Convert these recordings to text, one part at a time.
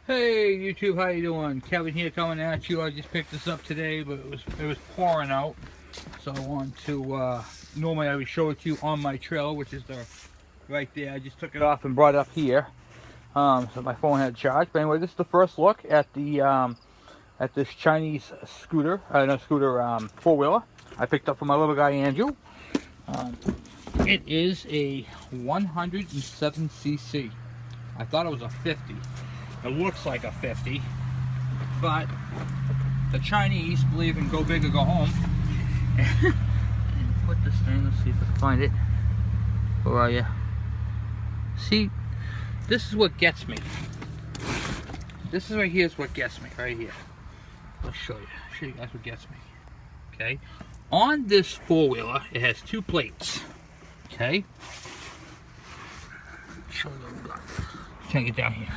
Hey YouTube, how you doing? Kevin here coming at you. I just picked this up today, but it was pouring out, so I want to. Normally I would show it to you on my trailer, which is right there. I just took it off and brought it up here, so my phone had charge. But anyway, this is the first look at the at this Chinese scooter, four wheeler. I picked up for my little guy Andrew. It is a 107cc. I thought it was a 50. It looks like a 50, but the Chinese believe in go big or go home. And put this thing, let's see if I can find it. Where are you? See, this is what gets me. This is right here is what gets me, right here. Let's show you guys what gets me. Okay, on this four-wheeler, it has two plates. Okay, show you. Can't get down here.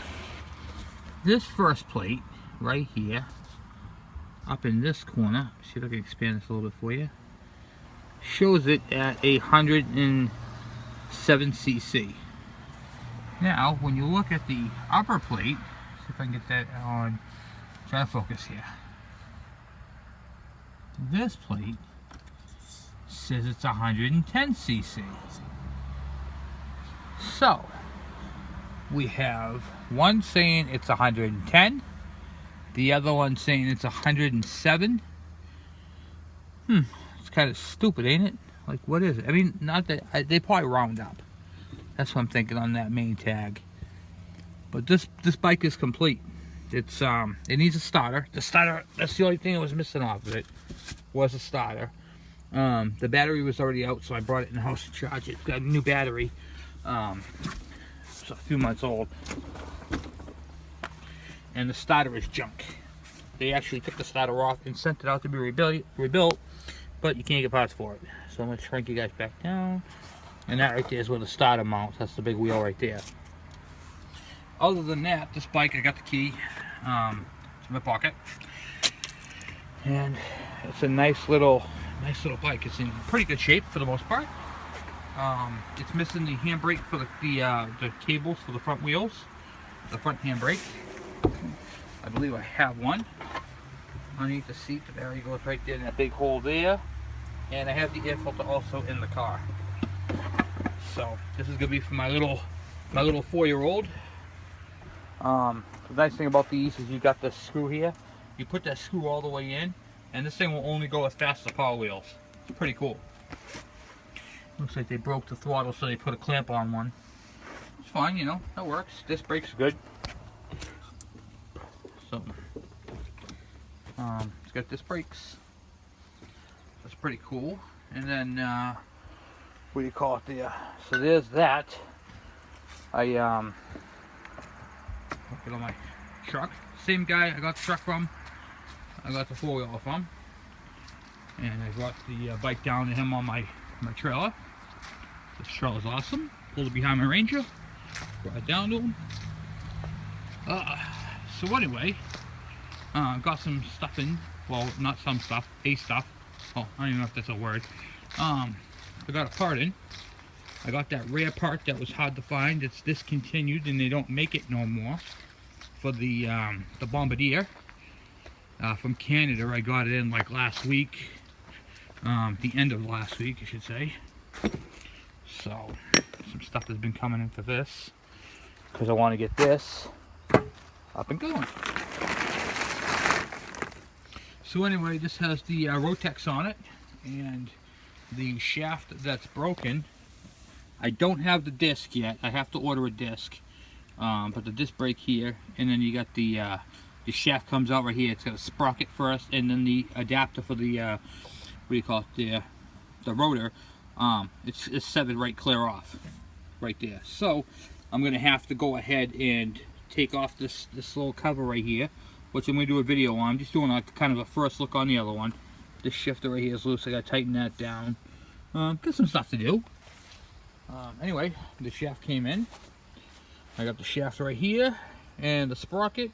This first plate right here, up in this corner, see if I can expand this a little bit for you, shows it at a 107cc. Now, when you look at the upper plate, see if I can get that on, try to focus here. This plate says it's 110cc. So, we have one saying it's 110, the other one saying it's 107. It's kind of stupid, ain't it? Like, what is it? I mean, not that they probably round up. That's what I'm thinking on that main tag. But this bike is complete. It's it needs a starter. The starter, that's the only thing that was missing off of it, was a starter. The battery was already out, so I brought it in the house to charge it. It's got a new battery. A few months old, and the starter is junk. They actually took the starter off and sent it out to be rebuilt, but you can't get parts for it. So I'm going to shrink you guys back down, and that right there is where the starter mounts. That's the big wheel right there. Other than that, this bike, I got the key. It's in my pocket, and it's a nice little bike. It's in pretty good shape for the most part. It's missing the handbrake for the cables for the front wheels, the front handbrake. I believe I have one underneath the seat. The battery goes right there in that big hole there, and I have the air filter also in the car. So this is gonna be for my little 4-year-old. The nice thing about these is you got the screw here. You put that screw all the way in, and this thing will only go as fast as the Power Wheels. It's pretty cool. Looks like they broke the throttle, so they put a clamp on one. It's fine, you know, that works. Disc brakes are good. So, it's got disc brakes. That's pretty cool. And then, what do you call it there? So there's that. I look at on my truck. Same guy I got the truck from. I got the four-wheeler from. And I brought the bike down to him on my trailer. This trailer is awesome. Pulled it behind my Ranger. Brought it down to him. So anyway, got some stuff in. Well, not some stuff. A stuff. Oh, I don't even know if that's a word. I got a part in. I got that rare part that was hard to find. It's discontinued and they don't make it no more. For the Bombardier. From Canada. I got it in like last week. The end of last week, I should say. So, some stuff has been coming in for this, because I want to get this up and going. So anyway, this has the Rotex on it, and the shaft that's broken. I don't have the disc yet. I have to order a disc, but the disc brake here, and then you got the shaft comes out right here. It's got a sprocket first, and then the adapter for the what do you call it, the rotor. It's severed right clear off right there. So I'm gonna have to go ahead and take off this little cover right here, which I'm gonna do a video on. I'm just doing like kind of a first look on the other one. This shifter right here is loose. I gotta tighten that down. Got some stuff to do. Anyway, the shaft came in. I got the shaft right here, and the sprocket,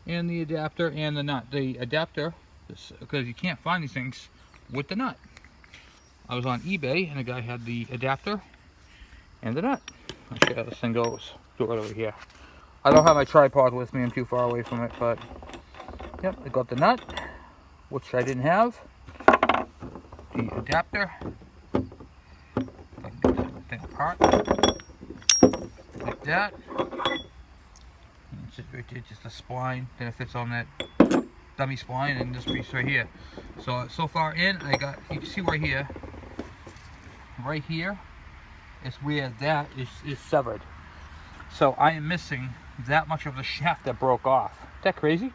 and the adapter, and the nut. The adapter, because you can't find these things with the nut. I was on eBay and a guy had the adapter and the nut. I'll show you how this thing goes. Do it right over here. I don't have my tripod with me, I'm too far away from it, but yep, I got the nut, which I didn't have. The adapter. If I can get that thing apart. Like that. It's just a spline, then it fits on that dummy spline and this piece right here. So far in, I got, you can see right here is where that is severed. So I am missing that much of the shaft that broke off. Is that crazy?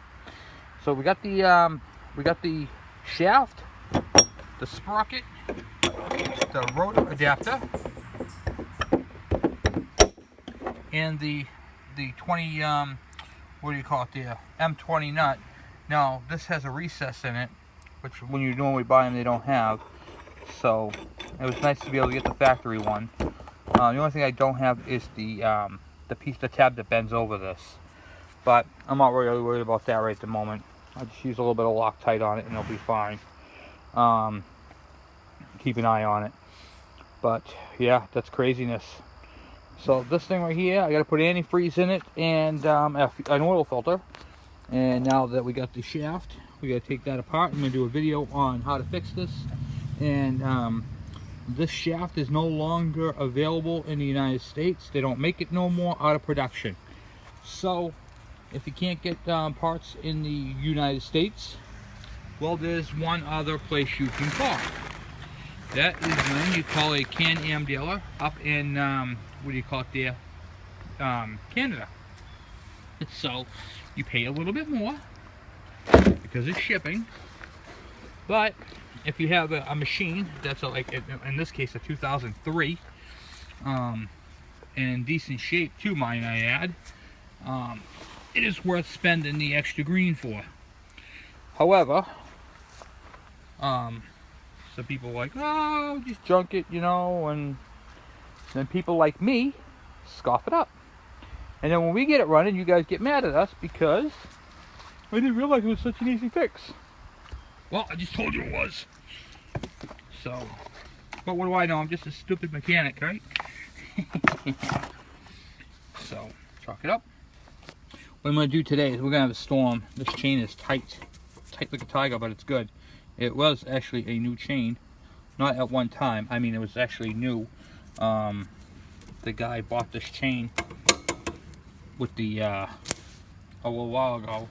So we got the shaft, the sprocket, the rotor adapter, and the 20 what do you call it there, M20 nut. Now this has a recess in it, which when you normally buy them they don't have. So it was nice to be able to get the factory one. The only thing I don't have is the tab that bends over this. But I'm not really worried about that right at the moment. I just use a little bit of Loctite on it and it'll be fine. Keep an eye on it. But yeah, that's craziness. So this thing right here, I got to put antifreeze in it and an oil filter. And now that we got the shaft, we got to take that apart. I'm going to do a video on how to fix this. And this shaft is no longer available in the United States. They don't make it no more, out of production. So if you can't get parts in the United States, well, there's one other place you can call. That is when you call a Can-Am dealer up in what do you call it there, Canada. So you pay a little bit more because it's shipping, but if you have a machine that's like, in this case, a 2003, in decent shape too, might I add, it is worth spending the extra green for. However, some people are like, oh, just junk it, you know, and then people like me scoff it up. And then when we get it running, you guys get mad at us because I didn't realize it was such an easy fix. Well, I just told you it was. So, but what do I know? I'm just a stupid mechanic, right? So, chalk it up. What I'm going to do today is we're going to have a storm. This chain is tight. Tight like a tiger, but it's good. It was actually a new chain. Not at one time. I mean, it was actually new. The guy bought this chain with the a little while ago,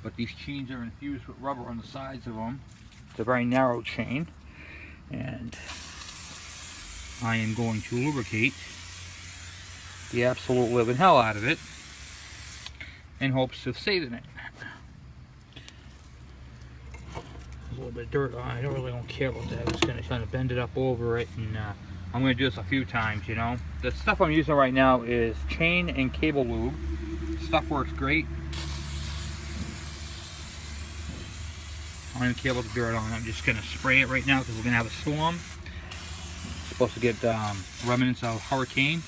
but these chains are infused with rubber on the sides of them. It's a very narrow chain, and I am going to lubricate the absolute living hell out of it in hopes of saving it. A little bit of dirt on it. I don't care about that. I'm just going to kind of bend it up over it, and I'm going to do this a few times, you know. The stuff I'm using right now is chain and cable lube. Stuff works great. I don't even care about the dirt on it. I'm just going to spray it right now because we're going to have a storm. It's supposed to get remnants of hurricane.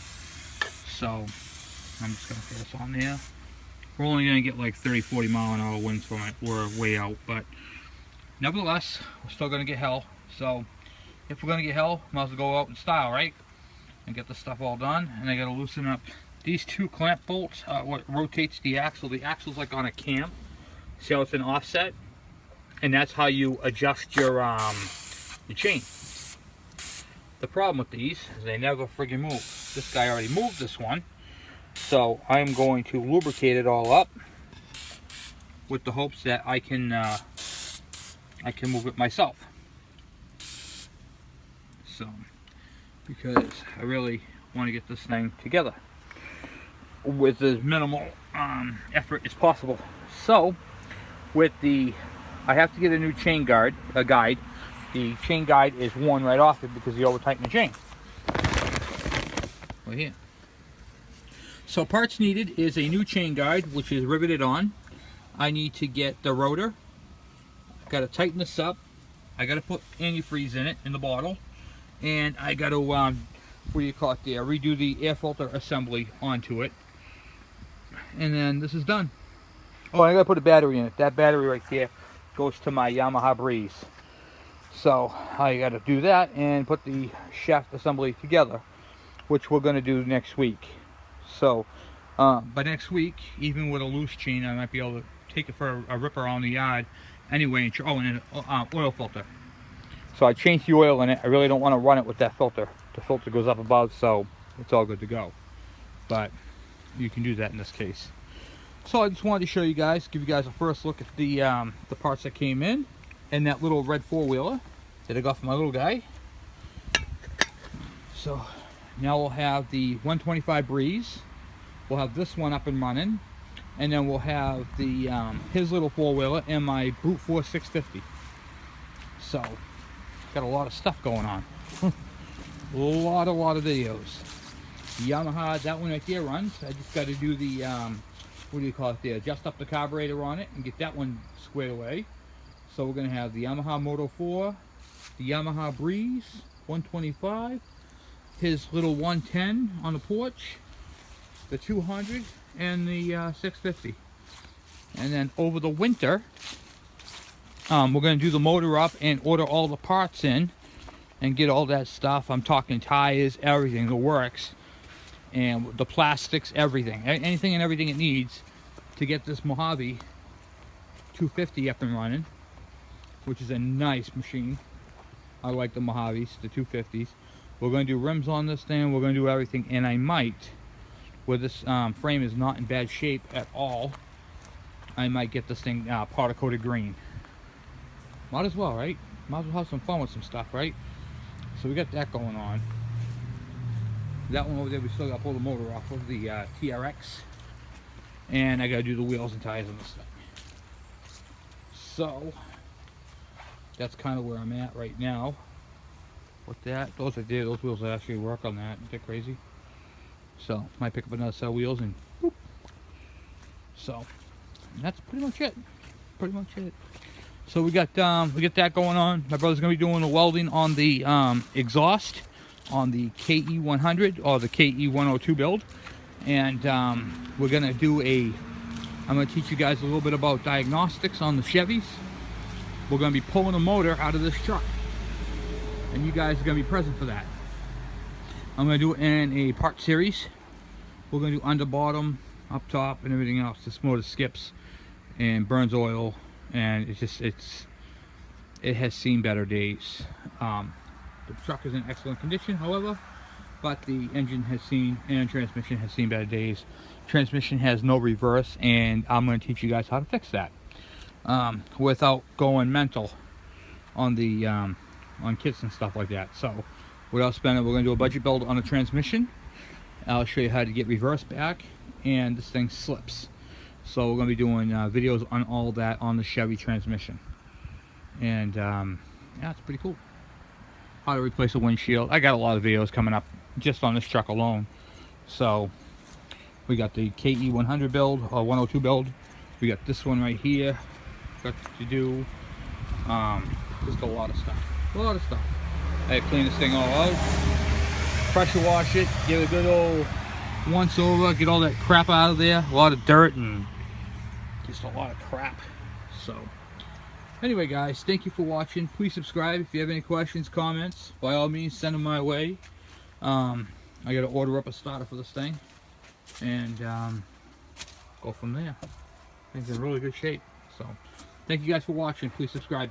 So I'm just going to throw this on there. We're only going to get like 30-40 mile an hour winds from it. We're way out, but nevertheless, we're still going to get hell. So if we're going to get hell, might as well go out in style, right? And get the stuff all done. And I got to loosen up these two clamp bolts. What rotates the axle. The axle's like on a cam. See how it's an offset? And that's how you adjust your chain. The problem with these is they never friggin' move. This guy already moved this one. So I'm going to lubricate it all up with the hopes that I can move it myself. So, because I really want to get this thing together with as minimal effort as possible. So, with the, I have to get a new chain guide. The chain guide is worn right off it because you over tighten the chain. Right here. So parts needed is a new chain guide, which is riveted on. I need to get the rotor. I got to tighten this up. I got to put antifreeze in it in the bottle, and I got to what do you call it there? Redo the air filter assembly onto it, and then this is done. Oh, I got to put a battery in it. That battery right there goes to my Yamaha Breeze. So I got to do that and put the shaft assembly together, which we're going to do next week. So But next week, even with a loose chain, I might be able to take it for a ripper on the yard anyway. And an oil filter. So I changed the oil in it. I really don't want to run it with that filter. The filter goes up above, so it's all good to go. But you can do that in this case. So I just wanted to show you guys, give you guys a first look at the parts that came in, and that little red four-wheeler that I got for my little guy. So now we'll have the 125 Breeze. We'll have this one up and running, and then we'll have the his little four-wheeler and my Brute Force 650. So got a lot of stuff going on. a lot of videos. Yamaha, that one right there runs. I just got to do the what do you call it there? Adjust up the carburetor on it and get that one squared away. So we're gonna have the Yamaha Moto 4, the Yamaha Breeze 125, his little 110 on the porch, the 200, and the 650. And then over the winter, we're going to do the motor up and order all the parts in and get all that stuff. I'm talking tires, everything, the works, and the plastics, everything. Anything and everything it needs to get this Mojave 250 up and running, which is a nice machine. I like the Mojaves, the 250s. We're going to do rims on this thing. We're going to do everything, and I might, where this frame is not in bad shape at all, I might get this thing powder coated green. Might as well, right? Might as well have some fun with some stuff, right? So we got that going on. That one over there, we still got to pull the motor off of the TRX. And I got to do the wheels and tires on this thing. So that's kind of where I'm at right now. With that, those right there, those wheels that actually work on that. Isn't that crazy? So might pick up another set of wheels and whoop. So that's pretty much it. Pretty much it. So we got that going on. My brother's gonna be doing the welding on the exhaust on the KE100 or the KE102 build, and we're gonna do I'm gonna teach you guys a little bit about diagnostics on the Chevys. We're gonna be pulling a motor out of this truck, and you guys are gonna be present for that. I'm gonna do it in a part series. We're gonna do under, bottom, up top, and everything else. This motor skips and burns oil, and it has seen better days. The truck is in excellent condition, however, but the engine has seen, and transmission has seen better days. Transmission has no reverse, and I'm going to teach you guys how to fix that without going mental on the on kits and stuff like that. So without spending, we're going to do a budget build on the transmission. I'll show you how to get reverse back, and this thing slips. So we're going to be doing videos on all that on the Chevy transmission. And yeah, it's pretty cool. How to replace a windshield. I got a lot of videos coming up just on this truck alone. So we got the KE100 build or 102 build. We got this one right here. Got to do just a lot of stuff. A lot of stuff. I had to clean this thing all out. Pressure wash it. Give it a good old once over. Get all that crap out of there. A lot of dirt and just a lot of crap. So anyway, guys, thank you for watching. Please subscribe. If you have any questions, comments, by all means, send them my way. I got to order up a starter for this thing and go from there. I think it's in really good shape. So thank you guys for watching. Please subscribe.